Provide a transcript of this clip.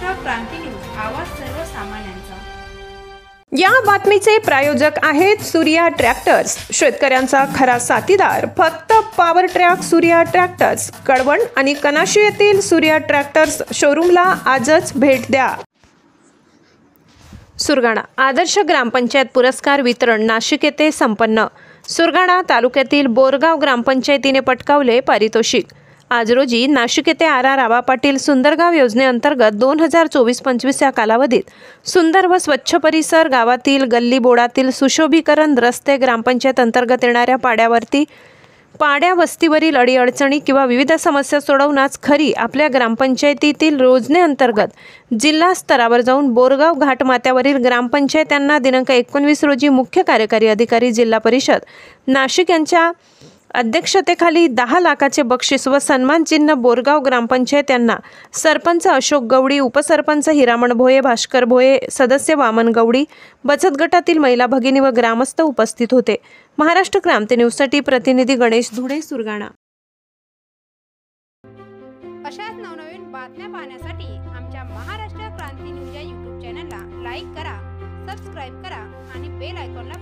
महाराष्ट्र क्रांती news, आवाज सर्वसामान्यांचा। या बातमीचे प्रायोजक आहेत सूर्या ट्रॅक्टर्स, शेतकऱ्यांचा खरा साथीदार फक्त power track Surya tractors, Kalwan आणि कनाशी येथील सूर्या ट्रॅक्टर्स शोरूमला आजच भेट द्या। सुरगाणा आदर्श ग्रामपंचायत पुरस्कार वितरण नाशिक येथे संपन्न। सुरगाणा तालुक्यातील बोरगाव ग्रामपंचायतीने पटकावले पारितोषिक। आज रोजी नाशिक येथे आर आबा पाटील सुंदरगाव योजनेअंतर्गत 2024-25 या कालावधीत सुंदर व स्वच्छ परिसर, गावातील गल्ली बोळातील सुशोभीकरण, रस्ते, ग्रामपंचायत अंतर्गत येणाऱ्या पाड्या वस्तीवरील अडीअडचणी किंवा विविध समस्या सोडवण्यास खरी आपल्या ग्रामपंचायतीतील योजनेअंतर्गत जिल्हा स्तरावर जाऊन बोरगाव घाटमाथ्यावरील ग्रामपंचायत यांना दिनांक 19 रोजी मुख्य कार्यकारी अधिकारी जिल्हा परिषद नाशिक यांच्या अध्यक्षतेखाली 10 लाखाचे बक्षीस व सन्मान चिन्ह बोरगाव ग्रामपंचायत यांना सरपंच अशोक गवडी, उपसरपंच हिरामण भोये, भास्कर भोये, सदस्य वामन गवडी, बचत गटातील महिला भगिनी व ग्रामस्थ उपस्थित होते। महाराष्ट्र क्रांती न्यूजसाठी प्रतिनिधी गणेश धुडे, सुरगाणा। अशाच नवनवीन बातम्या पाहण्यासाठी आमच्या महाराष्ट्र क्रांती न्यूज या YouTube चॅनलला लाईक करा, सबस्क्राइब करा आणि बेल आयकॉनला